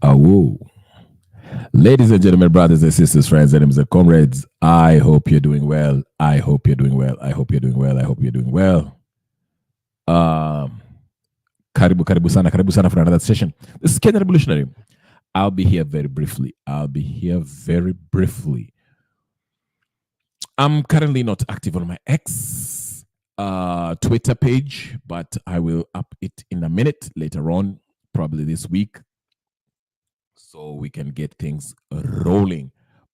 Oh, ladies and gentlemen, brothers and sisters, friends, enemies and comrades, I hope you're doing well. I hope you're doing well. I hope you're doing well. I hope you're doing well. Um, karibu sana for another session. This is Kenya Revolutionary. I'll be here very briefly. I'm currently not active on my X Twitter page, but I will up it in a minute later on, probably this week, so we can get things rolling.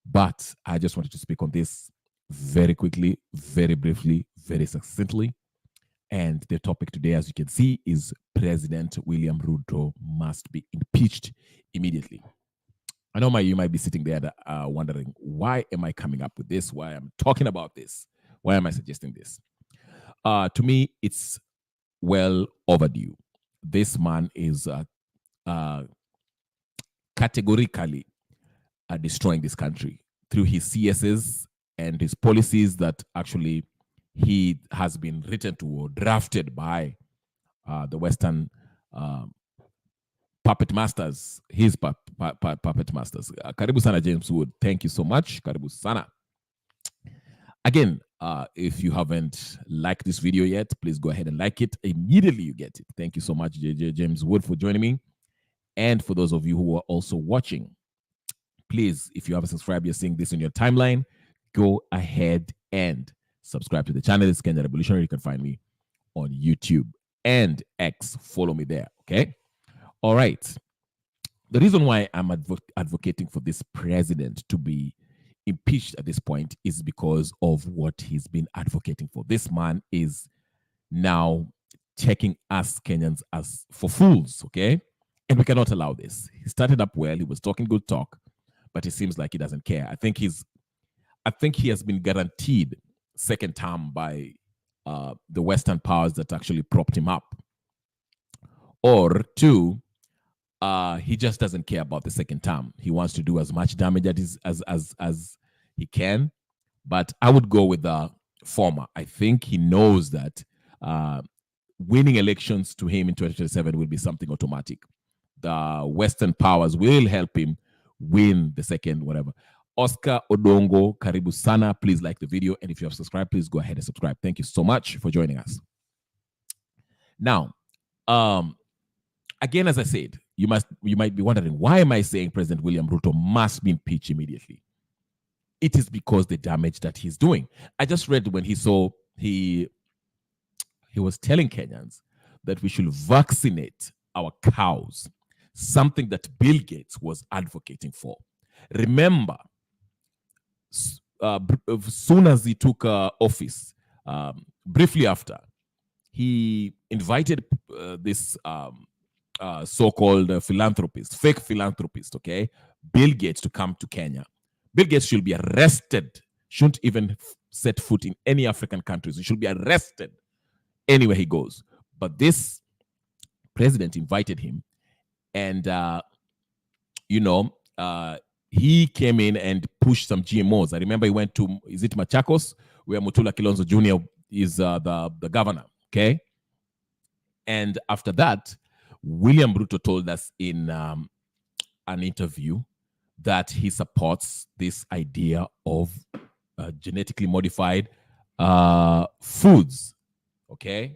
But I just wanted to speak on this very quickly, very briefly, very succinctly. And the topic today, as you can see, is President William Ruto must be impeached immediately. I know you might be sitting there wondering, why am I coming up with this? Why am I talking about this? Why am I suggesting this? To me, it's well overdue. This man is categorically destroying this country through his CSs and his policies that actually he has been written to or drafted by the Western puppet masters, his puppet masters. Karibu sana, James Wood. Thank you so much. Karibu sana. Again, if you haven't liked this video yet, please go ahead and like it. Immediately you get it. Thank you so much, James Wood, for joining me. And for those of you who are also watching, please, if you haven't subscribed, you're seeing this in your timeline, go ahead and subscribe to the channel. It's Kenya Revolutionary. You can find me on YouTube and X. Follow me there, okay? All right. The reason why I'm advocating for this president to be impeached at this point is because of what he's been advocating for. This man is now taking us Kenyans as for fools, okay? And we cannot allow this. He started up well. He was talking good talk, but it seems like he doesn't care. I think he has been guaranteed second term by the Western powers that actually propped him up. Or two, he just doesn't care about the second term. He wants to do as much damage as he can. But I would go with the former. I think he knows that winning elections to him in 2027 will be something automatic. The Western powers will help him win the second whatever. Oscar Odongo, karibu sana. Please like the video. And if you have subscribed, please go ahead and subscribe. Thank you so much for joining us. Now, again, as I said, you might be wondering, why am I saying President William Ruto must be impeached immediately? It is because the damage that he's doing. I just read when he was telling Kenyans that we should vaccinate our cows, something that Bill Gates was advocating for. Remember, soon as he took office, briefly after, he invited this so-called philanthropist, fake philanthropist, okay, Bill Gates, to come to Kenya. Bill Gates should be arrested, shouldn't even set foot in any African countries. He should be arrested anywhere he goes. But this president invited him, and he came in and pushed some GMOs. I remember he went to, is it Machakos, where Mutula Kilonzo Jr. is the governor, okay? And after that, William Ruto told us in an interview that he supports this idea of genetically modified foods, okay?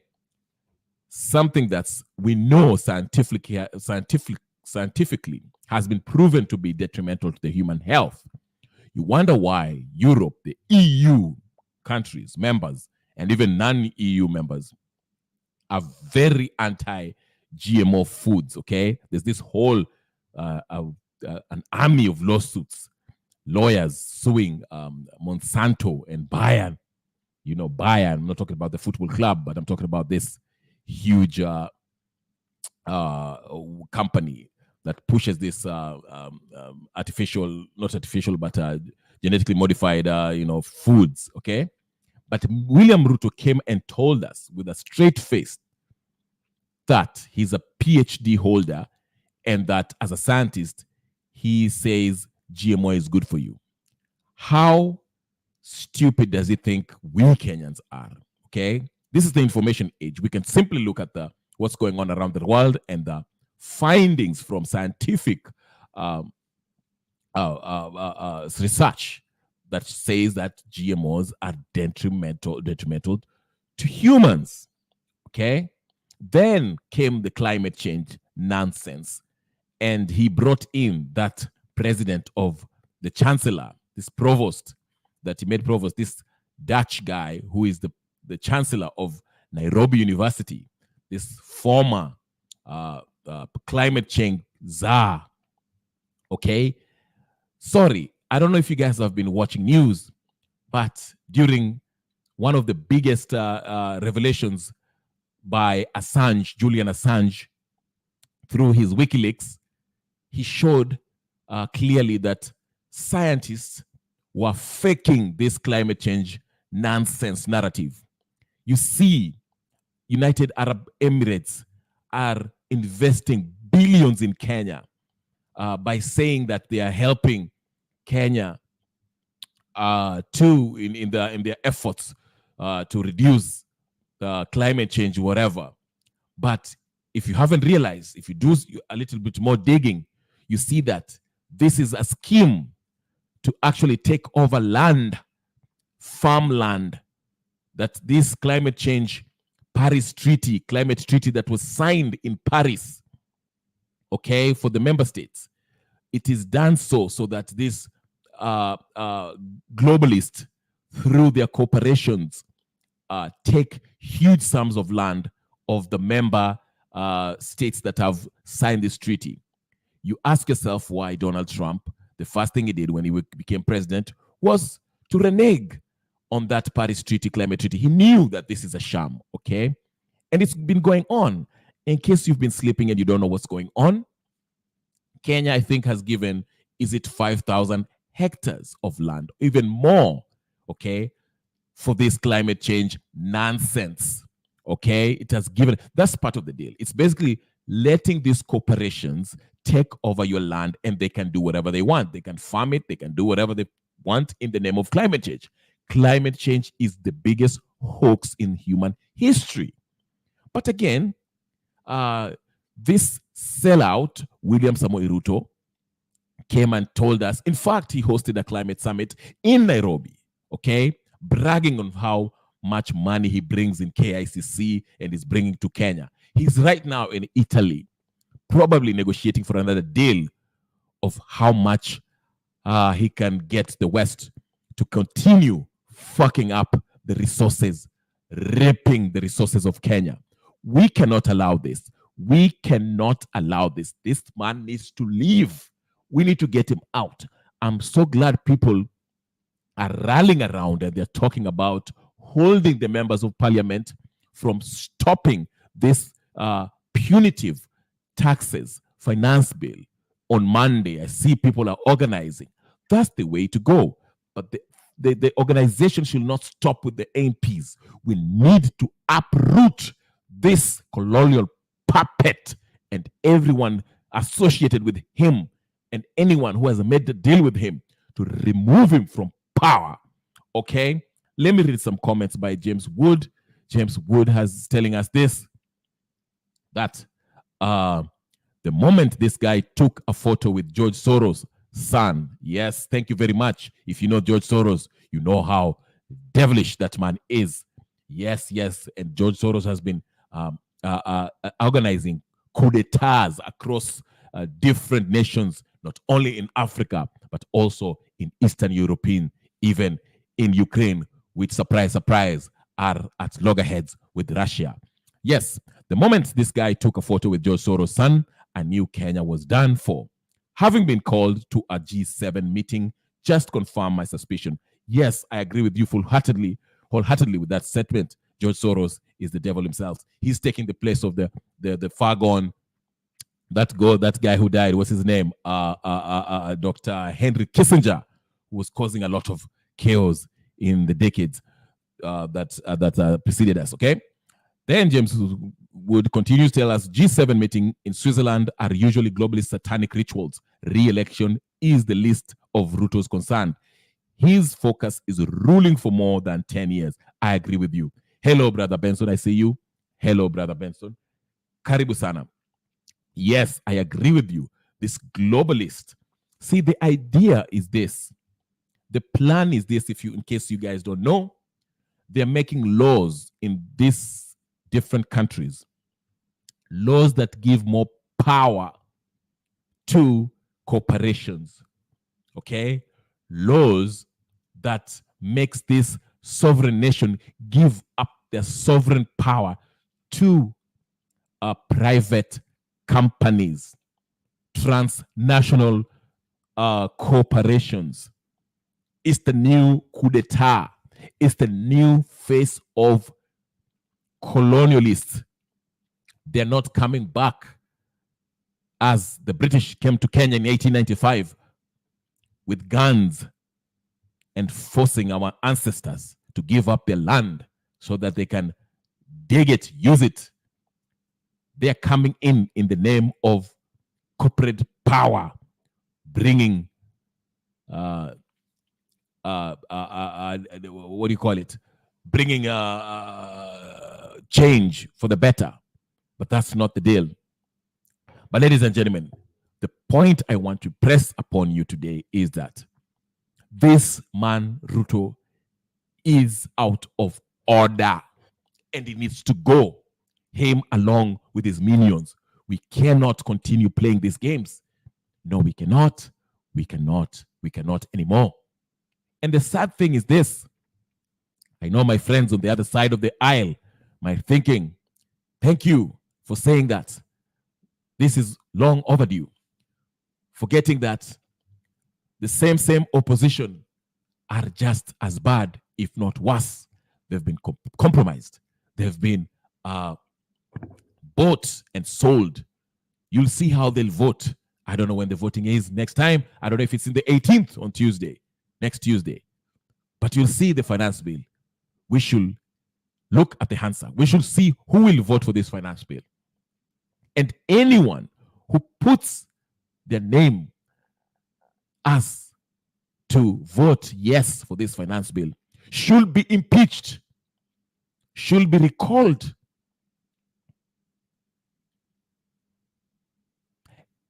Something that's, we know scientifically has been proven to be detrimental to the human health. You wonder why Europe, the EU countries, members, and even non-EU members are very anti-GMO foods, okay? There's this whole an army of lawsuits, lawyers suing Monsanto and Bayern. You know, Bayern, I'm not talking about the football club, but I'm talking about this huge company that pushes this genetically modified, foods, okay? But William Ruto came and told us with a straight face that he's a PhD holder and that as a scientist, he says GMO is good for you. How stupid does he think we Kenyans are? Okay, this is the information age. We can simply look at what's going on around the world and the findings from scientific research that says that GMOs are detrimental to humans. Okay, then came the climate change nonsense, and he brought in that president of the chancellor, this provost that he made provost, this Dutch guy who is the chancellor of Nairobi University, this former climate change czar. Okay, sorry, I don't know if you guys have been watching news, but during one of the biggest revelations by Julian Assange, through his WikiLeaks, he showed clearly that scientists were faking this climate change nonsense narrative. You see, United Arab Emirates are investing billions in Kenya by saying that they are helping Kenya in their efforts to reduce climate change, whatever. But if you haven't realized, if you do a little bit more digging, you see that this is a scheme to actually take over land, farmland, that this climate change climate treaty that was signed in Paris, okay, for the member states. It is done so that this globalists, through their corporations, take huge sums of land of the member states that have signed this treaty. You ask yourself why Donald Trump, the first thing he did when he became president was to renege on that Paris Treaty, climate treaty. He knew that this is a sham, okay? And it's been going on. In case you've been sleeping and you don't know what's going on, Kenya, I think, has given, 5,000 hectares of land, even more, okay, for this climate change nonsense, okay? It has given, that's part of the deal. It's basically letting these corporations take over your land, and they can do whatever they want. They can farm it, they can do whatever they want in the name of climate change. Climate change is the biggest hoax in human history. But again, this sellout, William Samoei Ruto, came and told us, in fact, he hosted a climate summit in Nairobi, okay, bragging on how much money he brings in KICC and is bringing to Kenya. He's right now in Italy, probably negotiating for another deal of how much he can get the West to continue fucking up the resources, raping the resources of Kenya. We cannot allow this. We cannot allow this. This man needs to leave. We need to get him out. I'm so glad people are rallying around and they're talking about holding the members of parliament from stopping this punitive taxes finance bill on Monday. I see people are organizing. That's the way to go. But the organization should not stop with the MPs. We need to uproot this colonial puppet and everyone associated with him and anyone who has made the deal with him, to remove him from power. Okay? Let me read some comments by James Wood. James Wood has telling us this, that the moment this guy took a photo with George Soros' son, yes, thank you very much. If you know George Soros, you know how devilish that man is. Yes, and George Soros has been organizing coup d'etats across different nations, not only in Africa, but also in Eastern European, even in Ukraine, which, surprise, surprise, are at loggerheads with Russia. Yes, the moment this guy took a photo with George Soros' son, I knew Kenya was done for. Having been called to a G7 meeting just confirmed my suspicion. Yes, I agree with you wholeheartedly with that statement. George Soros is the devil himself. He's taking the place of the far gone, that guy who died, what's his name? Dr. Henry Kissinger, who was causing a lot of chaos in the decades that preceded us, okay? Then James Wood continues to tell us, G7 meeting in Switzerland are usually globalist satanic rituals. Re-election is the least of Ruto's concern. His focus is ruling for more than 10 years. I agree with you. Hello, Brother Benson, I see you. Hello, Brother Benson. Karibu sana. Yes, I agree with you. this globalist. See, the idea is this. The plan is this, in case you guys don't know, they're making laws in these different countries, laws that give more power to corporations, okay? Laws that makes this sovereign nation give up their sovereign power to private companies, transnational corporations. It's the new coup d'etat. It's the new face of colonialists. They're not coming back as the British came to Kenya in 1895 with guns and forcing our ancestors to give up their land so that they can dig it, use it. They are coming in the name of corporate power, bringing what do you call it? Bringing change for the better. But that's not the deal. But ladies and gentlemen, the point I want to press upon you today is that this man, Ruto, is out of order and he needs to go, him along with his minions. We cannot continue playing these games. No, we cannot. We cannot anymore. And the sad thing is this. I know my friends on the other side of the aisle might thinking, thank you for saying that. This is long overdue. Forgetting that the same opposition are just as bad, if not worse. They've been compromised. They've been bought and sold. You'll see how they'll vote. I don't know when the voting is next time. I don't know if it's in the 18th on Tuesday, next Tuesday. But you'll see the finance bill. We should look at the answer. We should see who will vote for this finance bill. And anyone who puts their name as to vote yes for this finance bill should be impeached, should be recalled.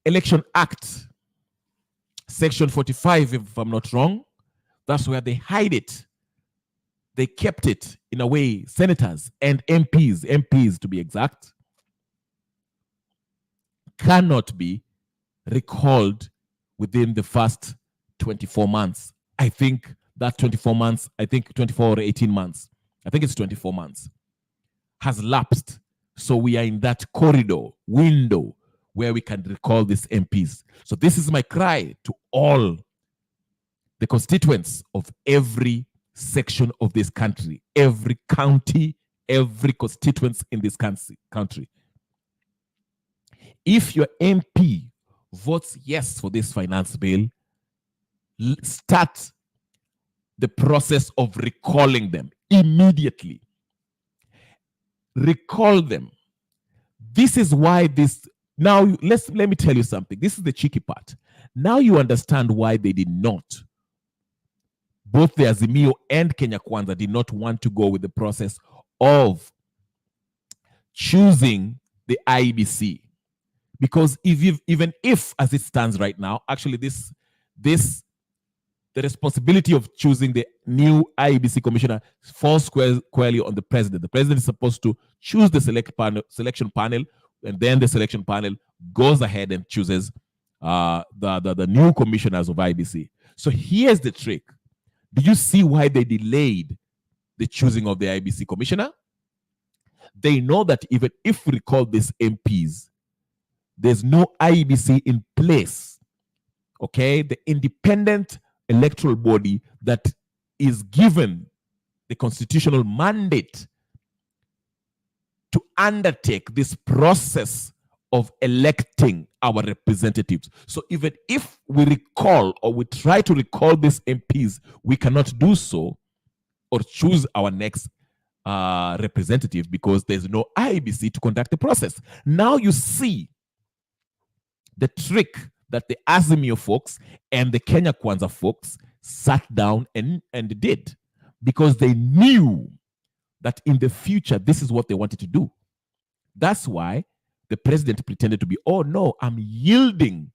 Election Act, Section 45, if I'm not wrong, that's where they hide it. They kept it in a way, senators and MPs to be exact, cannot be recalled within the first 24 months. I think that 24 months, 24 or 18 months, I think it's 24 months, has lapsed. So we are in that window where we can recall these MPs. So this is my cry to all the constituents of every section of this country, every county, every constituents in this country. If your MP votes yes for this finance bill, start the process of recalling them immediately. Recall them. This is why this, now let me tell you something. This is the cheeky part. Now you understand why they did not. Both the Azimio and Kenya Kwanza did not want to go with the process of choosing the IEBC. Because even if, as it stands right now, actually the responsibility of choosing the new IEBC commissioner falls squarely on the president. The president is supposed to choose the selection panel, and then the selection panel goes ahead and chooses the new commissioners of IEBC. So here's the trick. Do you see why they delayed the choosing of the IEBC commissioner? They know that even if we recall these MPs, there's no IEBC in place, okay? The independent electoral body that is given the constitutional mandate to undertake this process of electing our representatives. So even if we recall or we try to recall these MPs, we cannot do so or choose our next representative because there's no IEBC to conduct the process. Now you see the trick that the Azimio folks and the Kenya Kwanza folks sat down and did, because they knew that in the future, this is what they wanted to do. That's why the president pretended to be, oh no, I'm yielding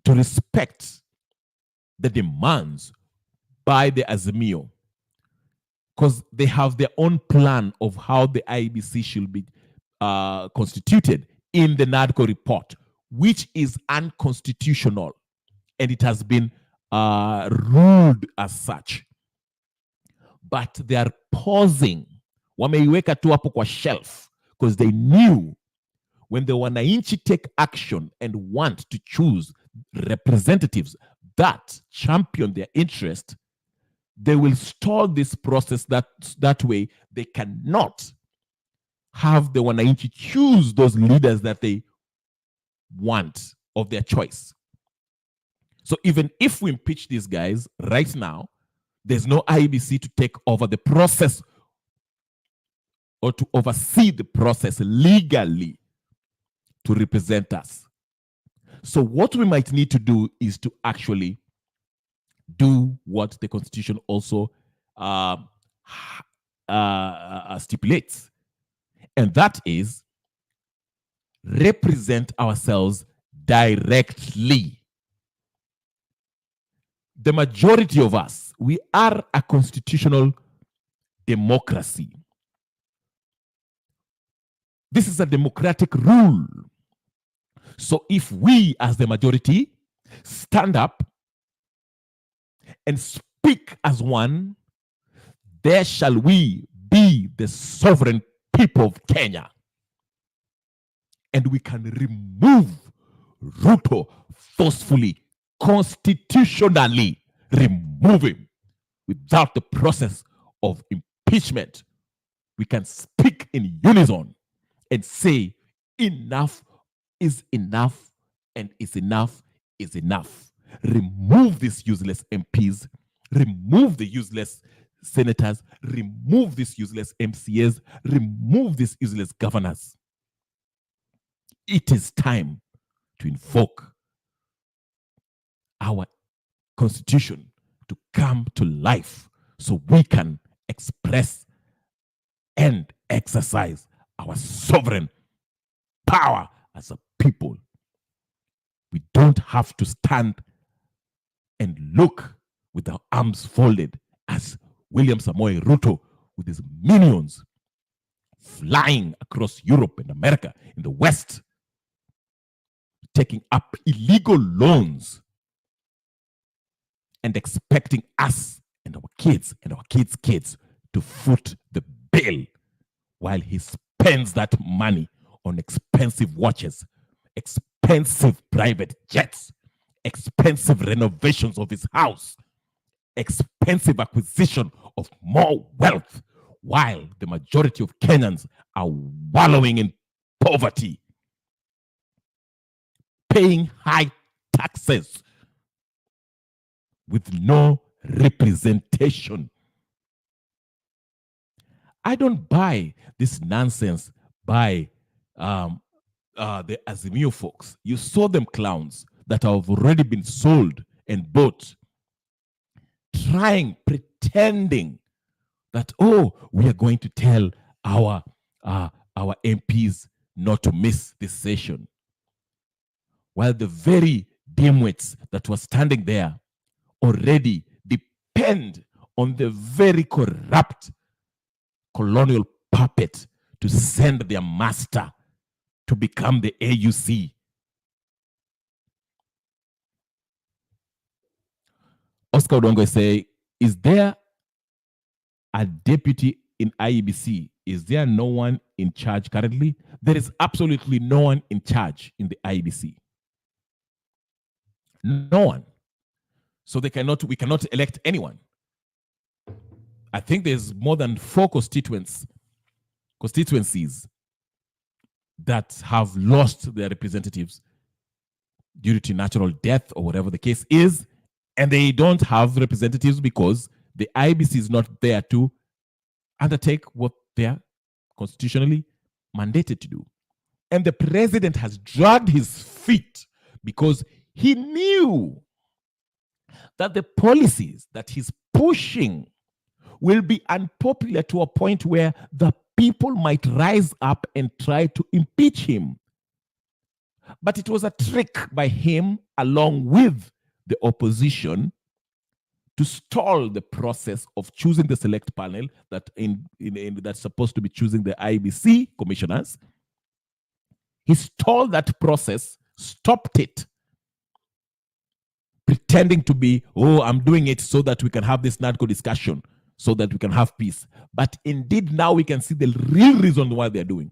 to respect the demands by the Azimio, because they have their own plan of how the IEBC should be constituted in the NADCO report, which is unconstitutional, and it has been ruled as such. But they are pausing, wameiweka tu hapo kwa shelf, because they knew when the wananchi take action and want to choose representatives that champion their interest, they will stall this process. That way they cannot have the wananchi choose those leaders that they want of their choice. So even if we impeach these guys right now, there's no IEBC to take over the process or to oversee the process legally to represent us. So what we might need to do is to actually do what the Constitution also stipulates, and that is represent ourselves directly. The majority of us, we are a constitutional democracy. This is a democratic rule. So if we, as the majority, stand up and speak as one, there shall we be the sovereign people of Kenya. And we can remove Ruto forcefully, constitutionally remove him without the process of impeachment. We can speak in unison and say enough is enough, and is enough is enough. Remove these useless MPs, remove the useless senators, remove these useless MCAs, remove these useless governors. It is time to invoke our constitution to come to life so we can express and exercise our sovereign power as a people. We don't have to stand and look with our arms folded as William Samoei Ruto with his minions flying across Europe and America in the West, taking up illegal loans and expecting us and our kids and our kids' kids to foot the bill while he spends that money on expensive watches, expensive private jets, expensive renovations of his house, expensive acquisition of more wealth, while the majority of Kenyans are wallowing in poverty, paying high taxes with no representation. I don't buy this nonsense by the Azimio folks. You saw them clowns that have already been sold and bought, pretending that, oh, we are going to tell our MPs not to miss this session, while the very dimwits that were standing there already depend on the very corrupt colonial puppet to send their master to become the AUC. Oscar Odongo say, is there a deputy in IEBC? Is there no one in charge currently? There is absolutely no one in charge in the IEBC. No one. So we cannot elect anyone. I think there's more than 4 constituencies that have lost their representatives due to natural death or whatever the case is, and they don't have representatives because the IEBC is not there to undertake what they are constitutionally mandated to do. And the president has dragged his feet because he knew that the policies that he's pushing will be unpopular to a point where the people might rise up and try to impeach him. But it was a trick by him along with the opposition to stall the process of choosing the select panel that's supposed to be choosing the IEBC commissioners. He stalled that process, stopped it, pretending to be, oh, I'm doing it so that we can have this NADCO discussion, so that we can have peace. But indeed, now we can see the real reason why they're doing.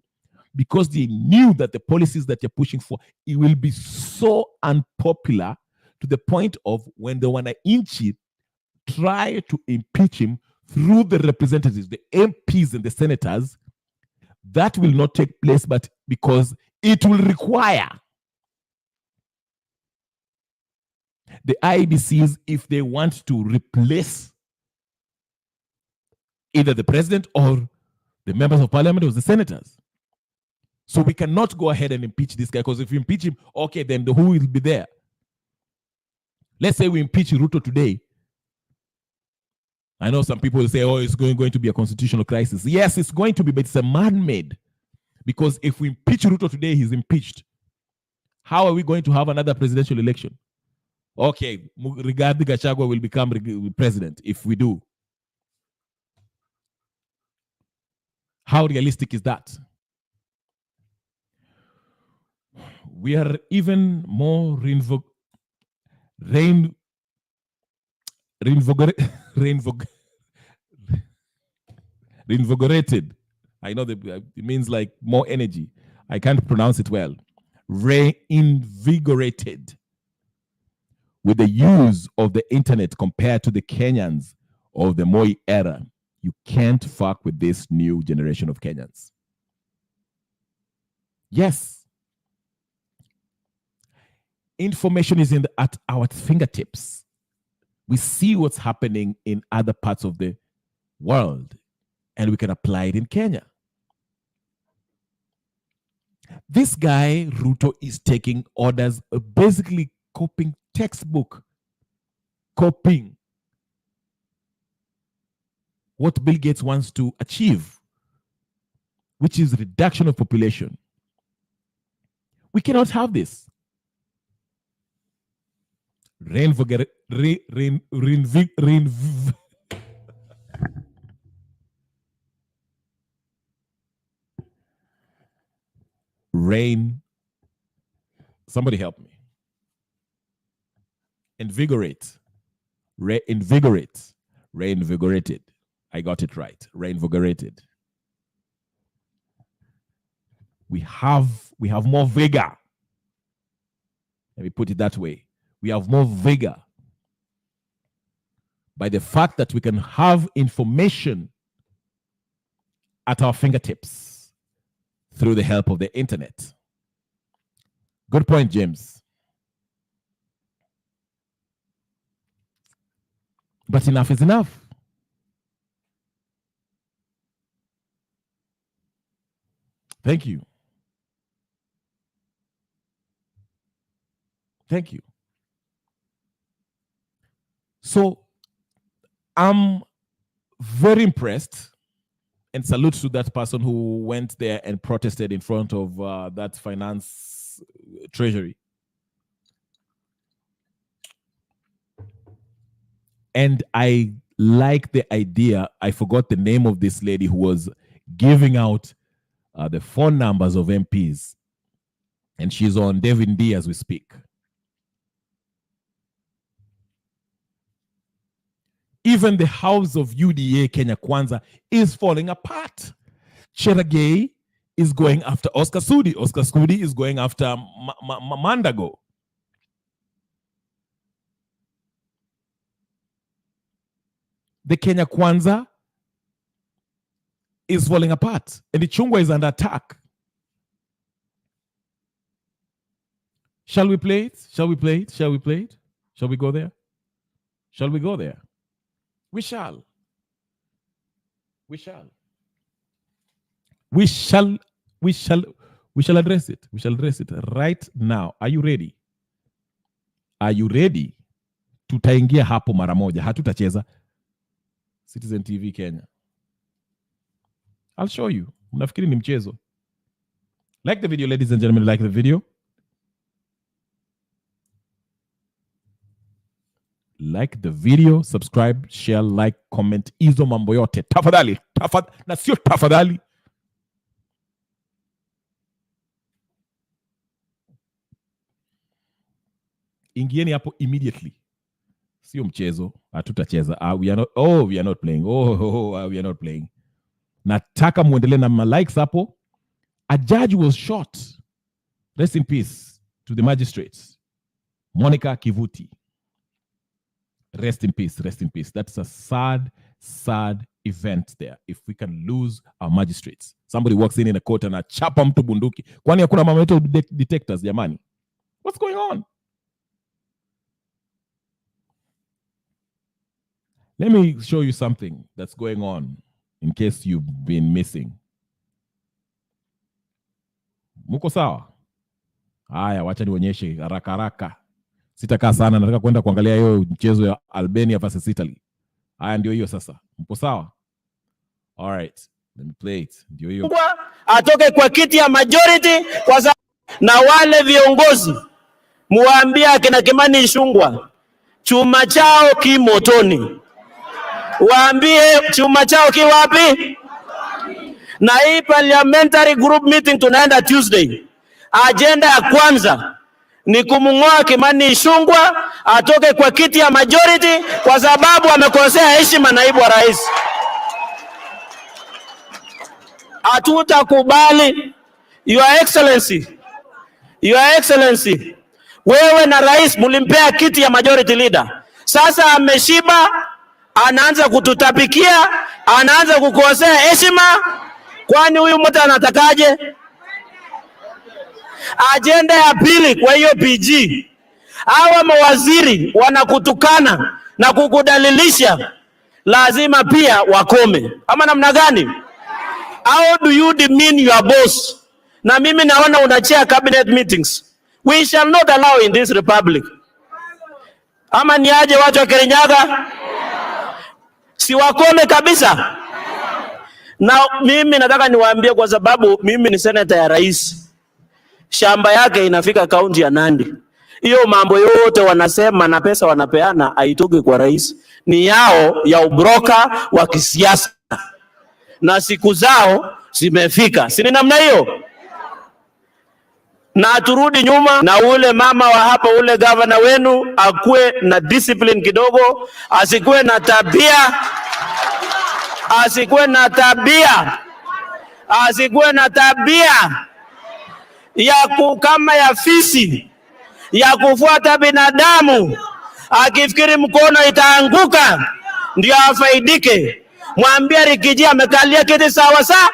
Because they knew that the policies that you're pushing for, it will be so unpopular to the point of when they want to inch it, try to impeach him through the representatives, the MPs and the senators, that will not take place, but because it will require the IEBCs, if they want to replace either the president or the members of parliament or the senators. So we cannot go ahead and impeach this guy, because if you impeach him, okay, then who will be there? Let's say we impeach Ruto today. I know some people will say, oh, it's going to be a constitutional crisis. Yes, it's going to be, but it's a man-made. Because if we impeach Ruto today, he's impeached. How are we going to have another presidential election? Okay, regarding Gachagua will become president if we do. How realistic is that? We are even more reinvigorated. I know that it means like more energy. I can't pronounce it well. Reinvigorated with the use of the internet compared to the Kenyans of the Moi era. You can't fuck with this new generation of Kenyans. Yes. Information is at our fingertips. We see what's happening in other parts of the world, and we can apply it in Kenya. This guy, Ruto, is taking orders, basically copying textbook, copying what Bill Gates wants to achieve, which is reduction of population. We cannot have this. Reinvigorated. Somebody help me. Invigorate. Reinvigorate. Reinvigorated. I got it right. Reinvigorated. We have more vigor. Let me put it that way. We have more vigor by the fact that we can have information at our fingertips through the help of the internet. Good point, James. But enough is enough. Thank you. Thank you. So I'm very impressed, and salute to that person who went there and protested in front of that finance treasury. And I like the idea. I forgot the name of this lady who was giving out the phone numbers of MPs. And she's on David D as we speak. Even the house of UDA Kenya Kwanza is falling apart. Cheragay is going after Oscar Sudi. Oscar Sudi is going after Mandago. The Kenya Kwanza is falling apart, and the Chungwa is under attack. Shall we play it? Shall we play it? Shall we play it? Shall we go there? Shall we go there? We shall. We shall. We shall address it. We shall address it right now. Are you ready? Are you ready? Tutaingia hapo mara moja. Hatutacheza. Citizen TV Kenya. I'll show you. Mnafikiri ni mchezo. Like the video, ladies and gentlemen. Like the video. like the video, subscribe, share, like, comment, hizo mambo yote. Tafadhali, na sio tafadhali. Ingieni hapo immediately. Sio mchezo, hatutacheza. We are not playing. We are not playing. Nataka muendelee na likes hapo. A judge was shot. Rest in peace to the magistrates. Monica Kivuti. Rest in peace, rest in peace. That's a sad, sad event there. If we can lose our magistrates. Somebody walks in a court and chapa mtu bunduki. Kwani hakuna metal detectors, jamani? What's going on? Let me show you something that's going on in case you've been missing. Muko sawa? Haya, wacha nionyeshe haraka haraka. Sitakaa sana, nataka kwenda kuangalia hiyo mchezo ya Albania versus Italy. Haya, ndio hiyo sasa. Mko sawa? All right. Let me play it. Ndio hiyo. Atoke kwa kiti ya majority kwa sababu na wale viongozi muambia akina Kimani Ichung'wah chuma chao kimotoni. Waambie chuma chao ki wapi? Na hii parliamentary group meeting tunaenda Tuesday. Agenda ya kwanza ni kumng'oa Kimani Ichung'wah atoke kwa kiti ya majority kwa sababu amekosea heshima naibu wa rais. Hatutakubali. Your Excellency, wewe na rais mulimpea kiti ya majority leader. Sasa ameshiba, anaanza kututapikia, anaanza kukosea heshima. Kwani huyu mtu anatakaje? Agenda ya pili kwa hiyo PG. Hawa mawaziri wanakutukana na kukudalilisha, lazima pia wakome. Ama namna gani? How do you demean your boss? Na mimi naona unachea cabinet meetings. We shall not allow in this republic. Ama ni aje watu wa Kirinyaga? Si wakome kabisa. Na mimi nataka niwaambie kwa sababu mimi ni senator ya rais. Shamba yake inafika kaunti ya Nandi. Hiyo mambo yote wanasema na pesa wanapeana haitoki kwa rais. Ni yao ya ubroka wa kisiasa. Na siku zao zimefika. Si ni namna hiyo? Na turudi nyuma na ule mama wa hapa, ule governor wenu akuwe na discipline kidogo, asikuwe na tabia ya kama ya fisi ya kufuata binadamu, akifikiri mkono itaanguka ndio afaidike. Mwambie Rikiji amekalia kiti sawa sawa,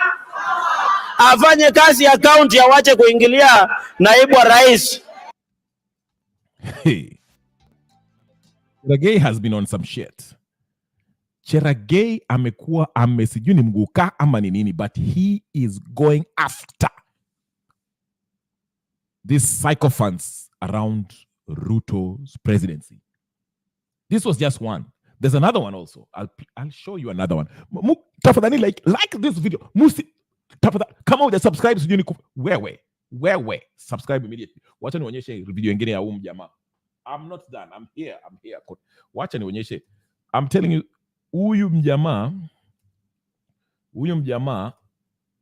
afanye kazi ya county, awache kuingilia naibu wa rais. Hey. Cherargei has been on some shit. Cherargei amekuwa sijui ni mguka ama ni nini, but he is going after these sycophants around Ruto's presidency. This was just one. There's another one also. I'll show you another one. Tafadhali like this video. Come on with the subscribe. Where? Subscribe immediately. Wacha nionyeshe video nyingine ya huyu jamaa. I'm not done. I'm here. Wacha nionyeshe. I'm telling you, huyu mjamaa,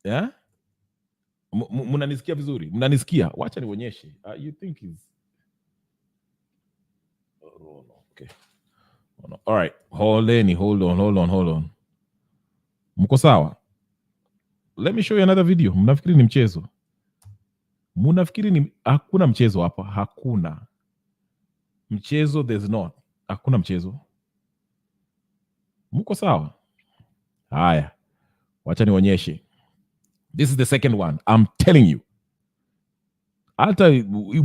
yeah? Mnanisikia vizuri? Mnanisikia? Wacha nionyeshe. You think he's okay. All right. Hold on. Mko sawa? Let me show you another video. Mnafikiri ni mchezo? Hakuna mchezo hapa. Hakuna mchezo. There's not. Hakuna mchezo. Mko sawa? Haya. Wacha nionyeshe. This is the second one. I'm telling you.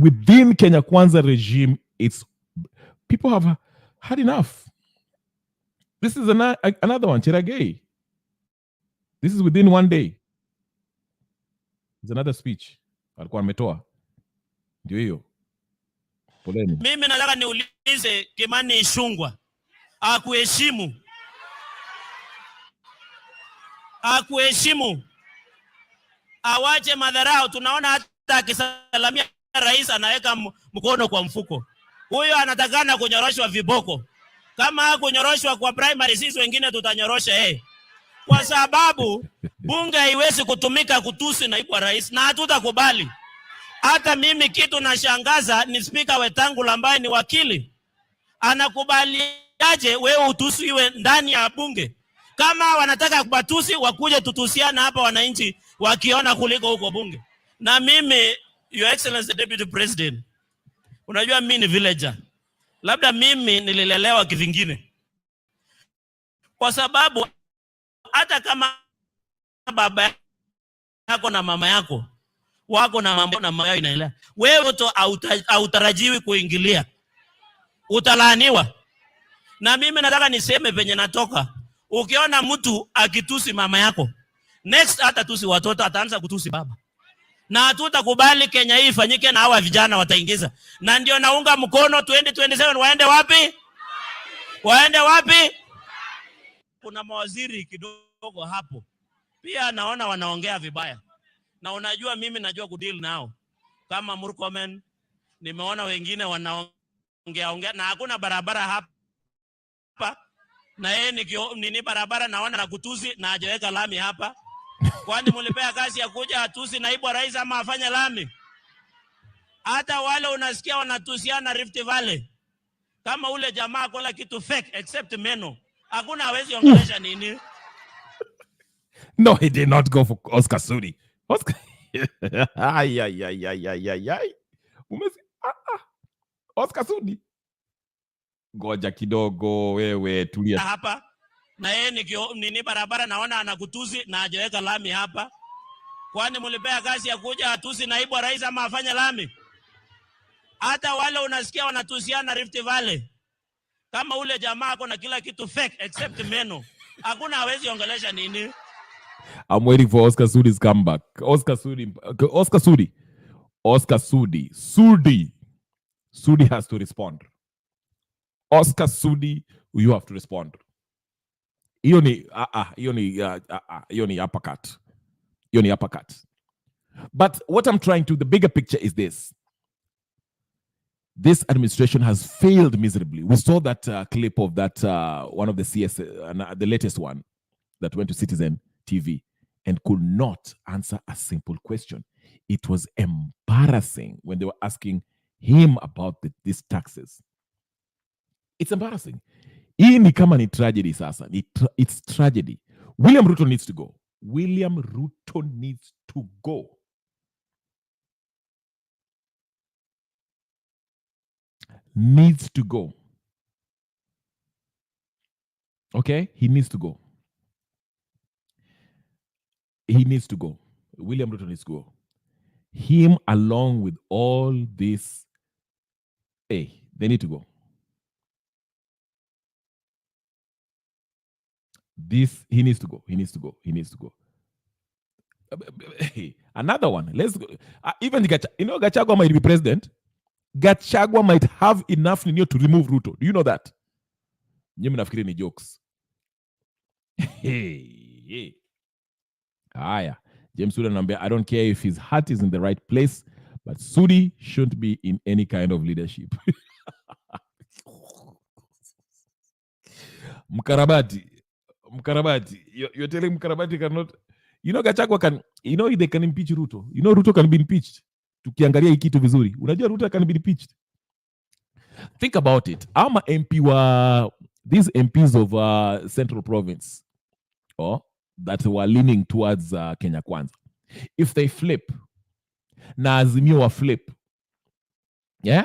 Within Kenya Kwanza regime, people have had enough. This is another one, Cherargei. This is within one day. It's another speech. Alikuwa ametoa. Ndio hiyo. Poleni. Mimi nataka niulize Kimani Ichung'wah. Akuheshimu. Awache madharau. Tunaona hata akisalamia rais anaweka mkono kwa mfuko. Huyo anatakana kunyoroshwa viboko. Kama kunyoroshwa kwa primary, sisi wengine tutanyorosha kwa sababu bunge haiwezi kutumika kutusi naibu wa rais na hatutakubali. Hata mimi kitu nashangaza ni Spika Wetangula ambaye ni wakili. Anakubaliaje wewe utusiwe ndani ya bunge? Kama wanataka kubatusi wakuje tutusiana hapa wananchi wakiona kuliko huko bunge. Na mimi, Your Excellency Deputy President, unajua mimi ni villager. Labda mimi nililelewa kivingine. Kwa sababu hata kama baba yako na mama yako wako na mambo na mama yao inaendelea, wewe tu hautarajiwi kuingilia. Utalaaniwa. Na mimi nataka niseme penye natoka, ukiona mtu akitusi mama yako, next hata tusi watoto ataanza kutusi baba. Na hatutakubali Kenya hii ifanyike na hawa vijana wataingiza. Na ndio naunga mkono 2027 waende wapi? Waende wapi? Kuna mawaziri kidogo hapo. Pia naona wanaongea vibaya. Na unajua mimi najua kudeal nao. Kama Murkomen, nimeona wengine wanaongea na hakuna barabara hapa. Na yeye nini barabara naona na kutusi na hajaweka lami hapa. Kwani mulipea kazi ya kuja atusi naibu wa rais ama afanye lami? Hata wale unasikia wanatusiana Rift Valley. Kama ule jamaa kola kitu fake except meno. Hakuna hawezi ongelesha nini. No, he did not go for Oscar Sudi. Oscar. Oscar Sudi. Goja kidogo wewe tulia. Hapa. Na yeye nini barabara naona anakutusi na hajaweka lami hapa. Kwani mulipea kazi ya kuja atusi naibu wa rais ama afanye lami? Hata wale unasikia wanatusiana Rift Valley. Kama ule jamaa kuna kila kitu fake except meno. Hakuna hawezi ongelesha nini. I'm waiting for Oscar Sudi's comeback. Oscar Sudi. Sudi has to respond. Oscar Sudi, you have to respond. Hiyo ni uppercut. But what I'm trying to, the bigger picture is this. This administration has failed miserably. We saw that clip of that one of the CS, the latest one that went to Citizen TV and could not answer a simple question. It was embarrassing when they were asking him about these taxes. It's embarrassing. Hii ni kama ni tragedy sasa. It's tragedy. William Ruto needs to go. William Ruto needs to go. Needs to go. Okay? He needs to go. He needs to go. William Ruto needs to go. Him along with all this, they need to go. He needs to go. Another one. Let's go. Even Gachagua might be president. Gachagua might have enough to remove Ruto. Do you know that? Nyinyi mnafikiri ni jokes. Haya. James Sudi anambia, I don't care if his heart is in the right place, but Sudi shouldn't be in any kind of leadership. Mkarabati. You're telling Mkarabati cannot. Gachagua can, they can impeach Ruto. Ruto can be impeached. Tukiangalia hii kitu vizuri. Unajua Ruto can be impeached. Think about it. Ama MP these MPs of Central Province that were leaning towards Kenya Kwanza. If they flip, na Azimio wa flip, yeah?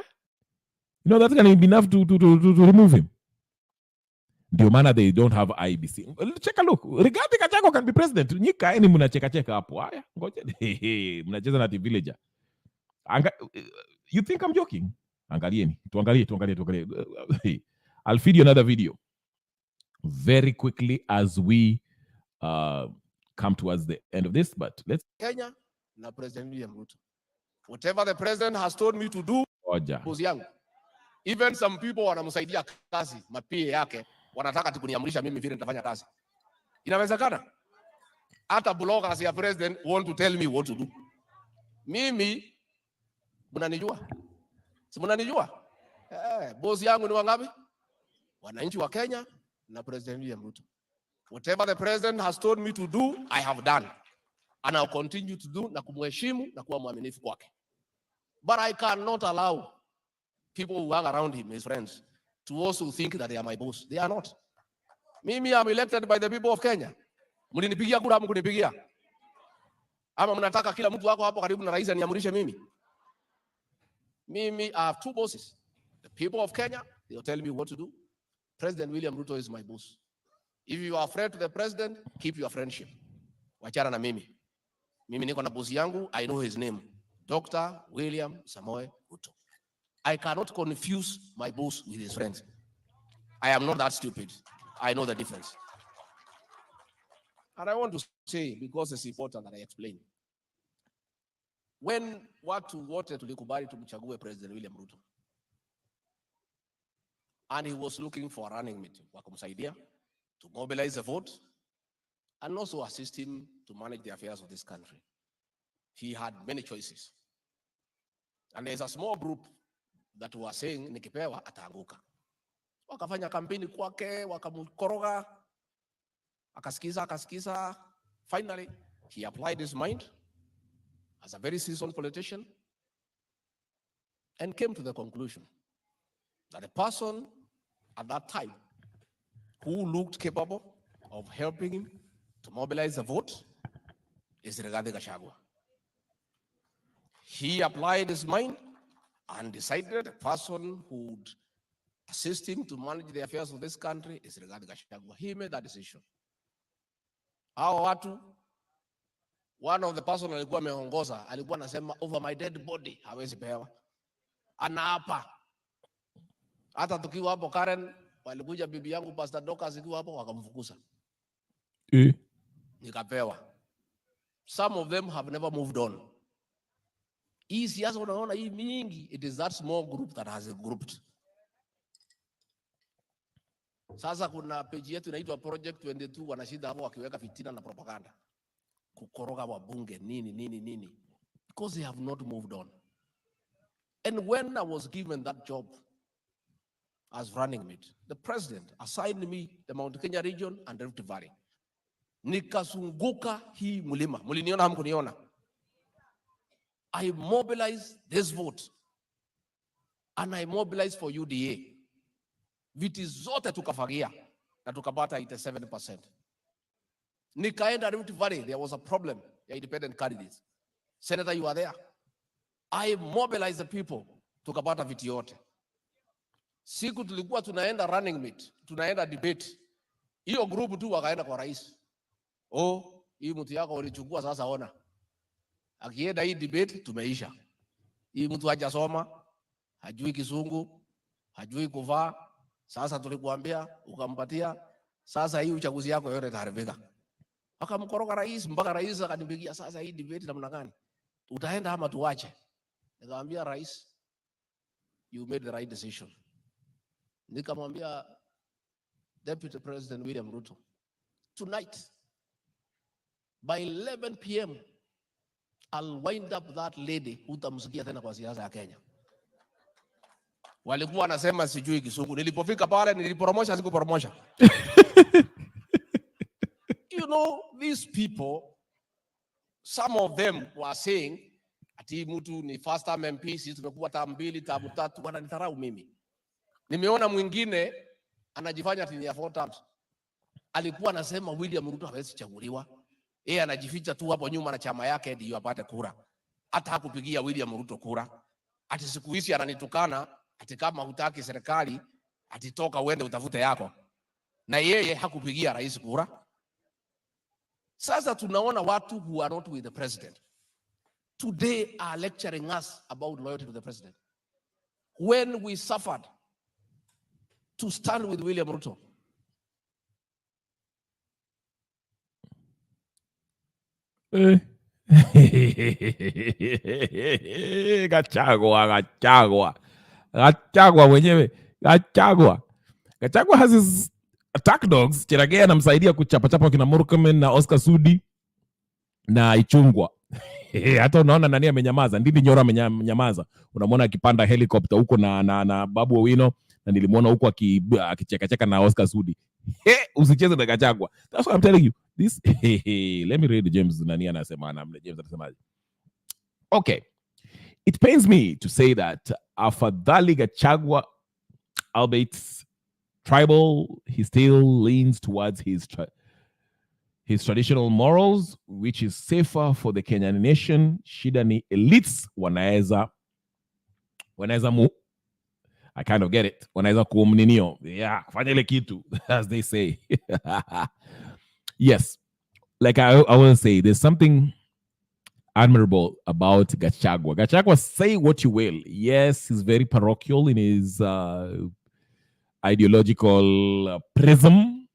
That's going to be enough to remove him. Ndio maana they don't have IEBC. Check a look. Rigathi Gachagua can be president. Nyika eni mnacheka hapo. Haya, ngoja. Mnacheza na villager. You think I'm joking? Angalieni. Tuangalie. I'll feed you another video very quickly as we come towards the end of this, but let's Kenya na President William Ruto. Whatever the president has told me to do, bosi yangu. Even some people wanamsaidia kazi, mapie yake, wanataka kuniamrisha mimi vile nitafanya kazi. Inawezekana? Hata bloggers ya president want to tell me what to do. Mimi mnanijua? Si mnanijua? Bosi yangu ni wangapi? wananchi wa Kenya na President William Ruto. Whatever the president has told me to do, I have done. And I'll continue to do na kumheshimu na kuwa mwaminifu kwake. But I cannot allow people who hang around him, his friends, to also think that they are my boss. They are not. Mimi am elected by the people of Kenya. Mlinipigia kura, mkunipigia. Ama mnataka kila mtu wako hapo karibu na rais aniamurishe mimi? Mimi, I have two bosses. The people of Kenya, they will tell me what to do. President William Ruto is my boss. If you are afraid to the president, keep your friendship. Wachana na mimi. Mimi niko na boss yangu, I know his name. Dr. William Samoei Ruto. I cannot confuse my boss with his friends. I am not that stupid. I know the difference. And I want to say, because it's important that I explain. When watu wote tulikubali tumchague President William Ruto, and he was looking for a running mate wa kumsaidia to mobilize the vote and also assist him to manage the affairs of this country, he had many choices. And there's a small group that were saying nikipewa ataanguka. Wakafanya kampeni kwake, wakamkoroga, akasikiza. Finally, he applied his mind as a very seasoned politician and came to the conclusion that the person at that time who looked capable of helping him to mobilize the vote is Gachagua. He applied his mind and decided the person who would assist him to manage the affairs of this country is Gachagua. He made that decision. Hao watu, one of the person alikuwa ameongoza, alikuwa anasema over my dead body hawezi pewa. Anaapa. Hata tukiwa hapo Karen, walikuja bibi yangu Pastor Dokas ikiwa hapo wakamfukuza. Nikapewa. Some of them have never moved on. Hii siasa unaona hii mingi, it is that small group that has grouped. Sasa kuna page yetu inaitwa Project 22 wanashida hapo wakiweka fitina na propaganda. Kukoroga wabunge nini. Because they have not moved on. And when I was given that job as running mate, the president assigned me the Mount Kenya region and Rift Valley. Nikazunguka hii mlima. Muliniona hamkuniona? I mobilized this vote. And I mobilized for UDA. Viti zote tukafagia na tukapata 87%. Nikaenda Rift Valley, there was a problem ya independent candidates. Senator, you are there. I mobilized the people, tukapata viti yote. Siku tulikuwa tunaenda running mate, tunaenda debate. Hiyo group tu wakaenda kwa rais. Hii mtu yako ulichukua sasa ona. Akienda hii debate tumeisha. Hii mtu hajasoma, hajui Kizungu, hajui kuvaa. Sasa tulikuambia ukampatia, sasa hii uchaguzi yako yote itaharibika. Akamkoroga rais mpaka rais akanipigia, sasa hii debate namna gani? Utaenda ama tuache? Nikamwambia rais, you made the right decision. Nikamwambia Deputy President William Ruto, tonight by 11 p.m. I'll wind up that lady utamsikia tena kwa siasa ya Kenya. Walikuwa wanasema sijui Kizungu. Nilipofika pale nilipromosha sikupromosha. You know, these people, some of them were saying ati mtu ni first time MP, sisi tumekuwa term 2, term 3, wananidharau mimi. Nimeona mwingine anajifanya ati ni 4 terms. Alikuwa anasema William Ruto hawezi chaguliwa. Yeye anajificha tu hapo nyuma na chama yake ndio apate kura. Hata hakupigia William Ruto kura. Ati siku hizi ananitukana ati kama hutaki serikali atitoka uende utafute yako. Na yeye hakupigia rais kura. Sasa tunaona watu who are not with the president today are lecturing us about loyalty to the president. When we suffered to stand with William Ruto, Gachagua mwenyewe. Gachagua has his attack dogs. Cheragea anamsaidia kuchapa kina Murkomen na Oscar Sudi na Ichungwa. Hata unaona nani amenyamaza? Ndindi Nyoro amenyamaza. Unamwona akipanda helicopter huko na Babu Owino na nilimwona huko akicheka na Oscar Sudi. Usicheze na Gachagua. That's what I'm telling you. This let me read James nani anasema na James anasemaje. Okay. It pains me to say that afadhali Gachagua, albeit tribal, he still leans towards his traditional morals, which is safer for the Kenyan nation. Shida ni elites wanaweza mu. I kind of get it. Wanaweza kuomninio. Yeah, fanya ile kitu, as they say. Yes. Like I will say, there's something admirable about Gachagua. Gachagua, say what you will. Yes, he's very parochial in his ideological prism.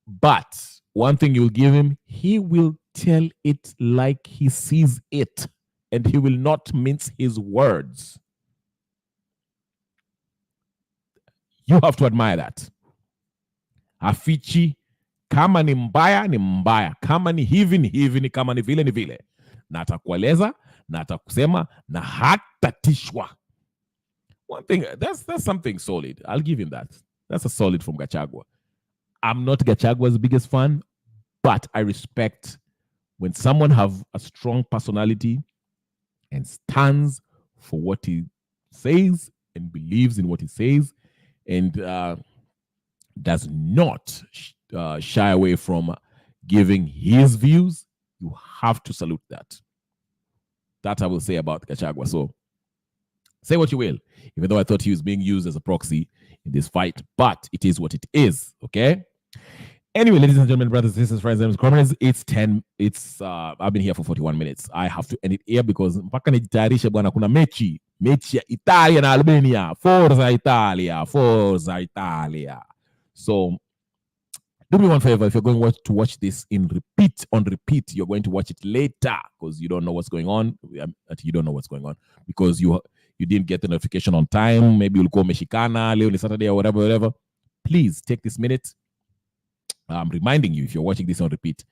But one thing you'll give him, he will tell it like he sees it, and he will not mince his words. You have to admire that. Afichi, kama ni mbaya ni mbaya, kama ni hivi ni hivi, ni kama ni vile, na atakueleza, na atakusema, na hatatishwa. One thing, that's something solid. I'll give him that. That's a solid from Gachagua. I'm not Gachagua's biggest fan, but I respect when someone have a strong personality and stands for what he says and believes in what he says and does not shy away from giving his views. You have to salute that. That I will say about Gachagua. So say what you will, even though I thought he was being used as a proxy in this fight, but it is what it is, okay? Anyway, ladies and gentlemen, brothers, sisters, friends, and comrades, I've been here for 41 minutes. I have to end it here because mpaka nijitayarishe bwana, kuna mechi ya Italia na Albania. Forza Italia. So do me one favor, if you're going to watch this on repeat, you're going to watch it later because you don't know what's going on. You don't know what's going on because you didn't get the notification on time. Maybe you'll go Mexicana, leo ni Saturday or whatever. Please take this minute. I'm reminding you, if you're watching this on repeat,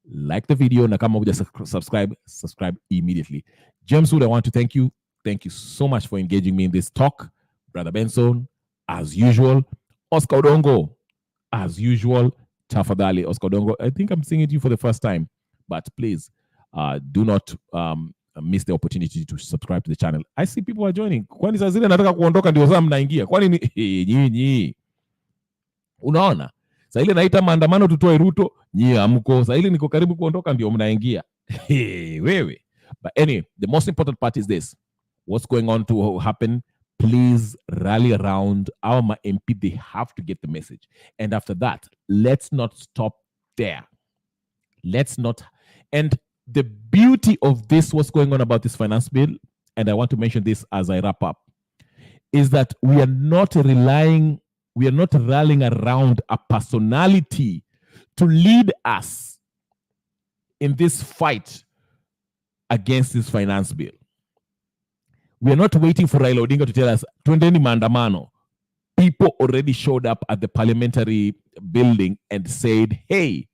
like the video, na kama huja subscribe immediately. James Wood, I want to thank you. Thank you so much for engaging me in this talk. Brother Benson, as usual. Oscar Odongo, as usual. Tafadhali, Oscar Odongo. I think I'm seeing it you for the first time, but please do not miss the opportunity to subscribe to the channel. I see people are joining. Kwani saa zile nataka kuondoka ndio saa mnaingia. Kwani nyinyi unaona? Saa ile naita maandamano tutoe Ruto, nyinyi amko. Saa ile niko karibu kuondoka ndio mnaingia. Wewe. But anyway, the most important part is this. What's going on to happen? Please rally around our MP. They have to get the message. And after that, let's not stop there. Let's not. And the beauty of this, what's going on about this finance bill, and I want to mention this as I wrap up, is that we are not rallying around a personality to lead us in this fight against this finance bill. We are not waiting for Raila Odinga to tell us, twendeni maandamano. People already showed up at the parliamentary building and said, hey,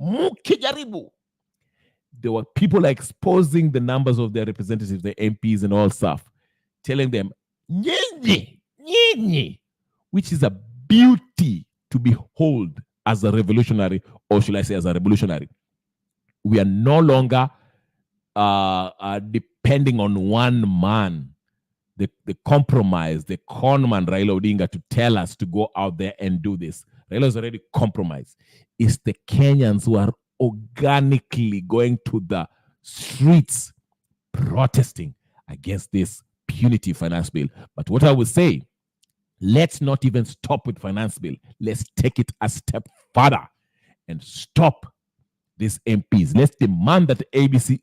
mukijaribu. There were people exposing the numbers of their representatives, the MPs and all stuff, telling them, nyinyi, which is a beauty to behold as a revolutionary, or should I say as a revolutionary. We are no longer depending on one man, the compromise, the con man Raila Odinga to tell us to go out there and do this. Raila is already compromised. It's the Kenyans who are organically going to the streets protesting against this punitive finance bill. But what I would say, let's not even stop with finance bill. Let's take it a step further and stop these MPs. Let's demand that IEBC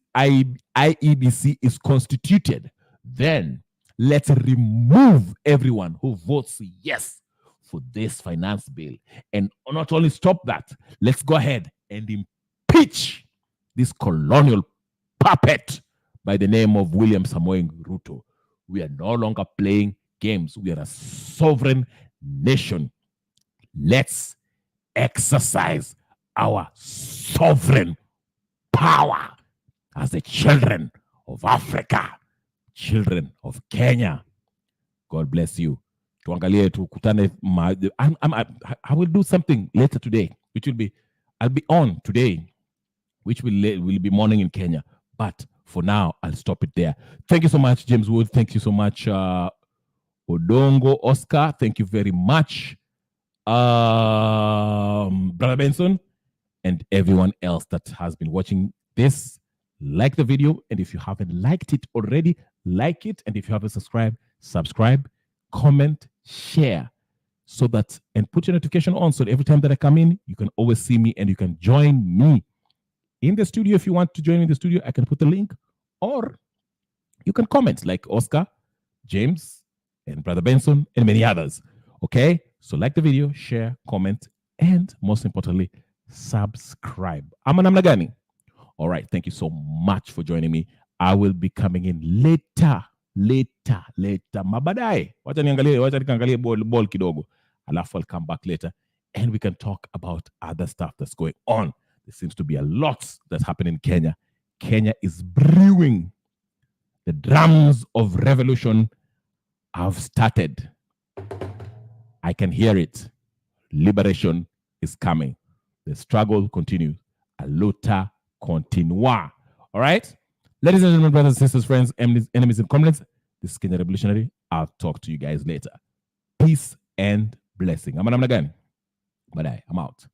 is constituted. Then let's remove everyone who votes yes for this finance bill. And not only stop that, let's go ahead and impeach this colonial puppet by the name of William Samoei Ruto. We are no longer playing games. We are a sovereign nation. Let's exercise our sovereign power as the children of Africa, children of Kenya. God bless you. Tuangalie tukutane. I will do something later today, which will be, I'll be on today, which will be morning in Kenya. But for now, I'll stop it there. Thank you so much, James Wood. Thank you so much, Odongo Oscar. Thank you very much, Brother Benson, and everyone else that has been watching this. Like the video, and if you haven't liked it already, like it, and if you haven't subscribed, subscribe, comment, share, so that, and put your notification on, so that every time that I come in, you can always see me and you can join me in the studio. If you want to join me in the studio, I can put the link, or you can comment like Oscar, James, and Brother Benson, and many others. Okay, so like the video, share, comment, and most importantly, subscribe. I'm namna gani? All right, thank you so much for joining me. I will be coming in later. Mabadae. Wacha niangalie ball kidogo. Alafu I'll come back later and we can talk about other stuff that's going on. There seems to be a lot that's happening in Kenya. Kenya is brewing. The drums of revolution have started. I can hear it. Liberation is coming. The struggle continues. A luta continua. All right? Ladies and gentlemen, brothers and sisters, friends, enemies and comrades, this is Kenya Revolutionary. I'll talk to you guys later. Peace and blessing. I'm namna gani? Bye. I'm out.